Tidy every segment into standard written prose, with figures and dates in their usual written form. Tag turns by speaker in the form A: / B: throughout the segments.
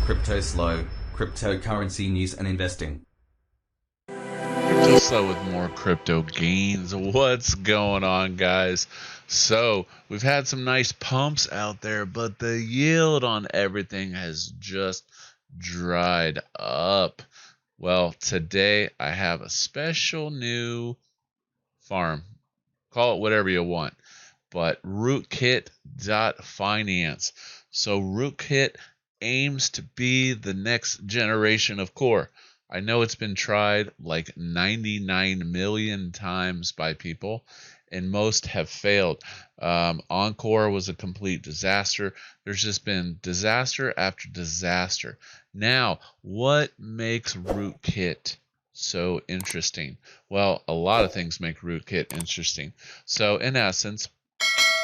A: Cryptoslo, cryptocurrency news and investing.
B: Cryptoslo with more crypto gains. What's going on, guys? So we've had some nice pumps out there, but the yield on everything has just dried up. Well, today I have a special new farm. Call it whatever you want, but RootKit.Finance. So RootKit aims to be the next generation of core. I know it's been tried like 99 million times by people, and most have failed. Encore was a complete disaster. There's just been disaster after disaster. Now, what makes RootKit so interesting? Well, a lot of things make RootKit interesting. So, in essence,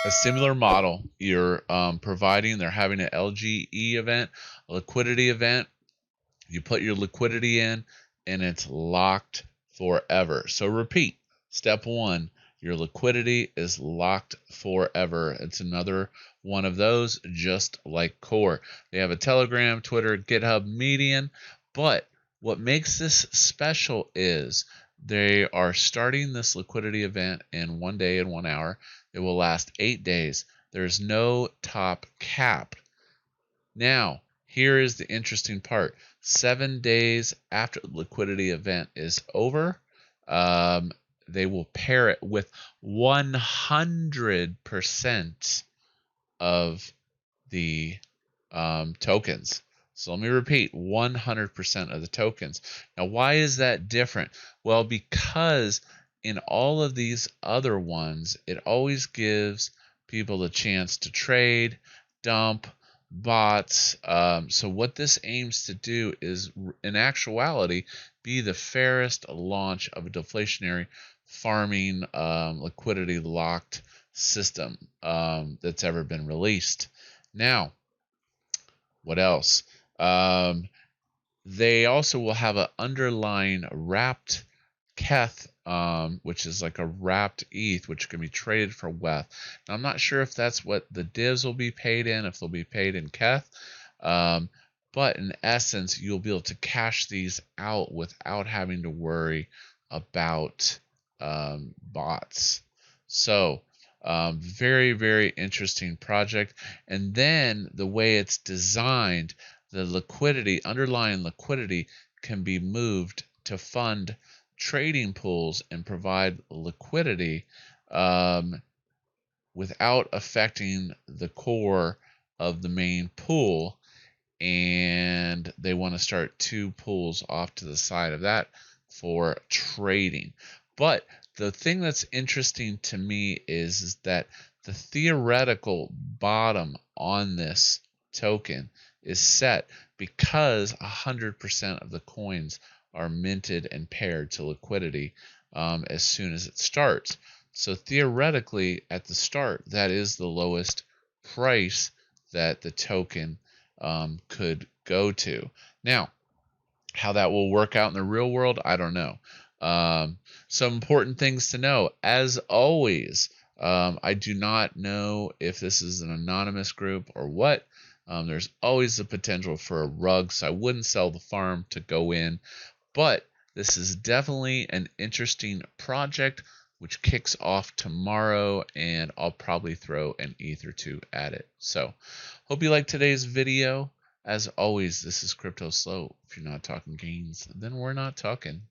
B: a similar model you're providing. They're having an LGE event, a liquidity event. You put your liquidity in, and it's locked forever. So repeat, step one, your liquidity is locked forever. It's another one of those, just like Core. They have a Telegram, Twitter, GitHub, Medium, but what makes this special is they are starting this liquidity event in 1 day and 1 hour. It will last 8 days. There's no top cap. Now, here is the interesting part. 7 days after the liquidity event is over, they will pair it with 100% of the tokens. So let me repeat, 100% of the tokens. Now, why is that different? Well, because in all of these other ones, it always gives people the chance to trade, dump, bots. So what this aims to do is, in actuality, be the fairest launch of a deflationary farming liquidity locked system that's ever been released. Now, what else? They also will have an underlying wrapped Keth, which is like a wrapped ETH, which can be traded for WETH. Now, I'm not sure if that's what the divs will be paid in, if they'll be paid in Keth, but in essence, you'll be able to cash these out without having to worry about bots. So, very, very interesting project. And then the way it's designed, the liquidity, underlying liquidity, can be moved to fund trading pools and provide liquidity without affecting the core of the main pool. And they want to start 2 pools off to the side of that for trading. But the thing that's interesting to me is that the theoretical bottom on this token is set because 100% of the coins are minted and paired to liquidity as soon as it starts. So theoretically, at the start, that is the lowest price that the token could go to. Now, how that will work out in the real world, I don't know. Some important things to know. As always, I do not know if this is an anonymous group or what. There's always the potential for a rug, so I wouldn't sell the farm to go in. But this is definitely an interesting project which kicks off tomorrow, and I'll probably throw an ETH or 2 at it. So, hope you liked today's video. As always, this is Cryptoslo. If you're not talking gains, then we're not talking.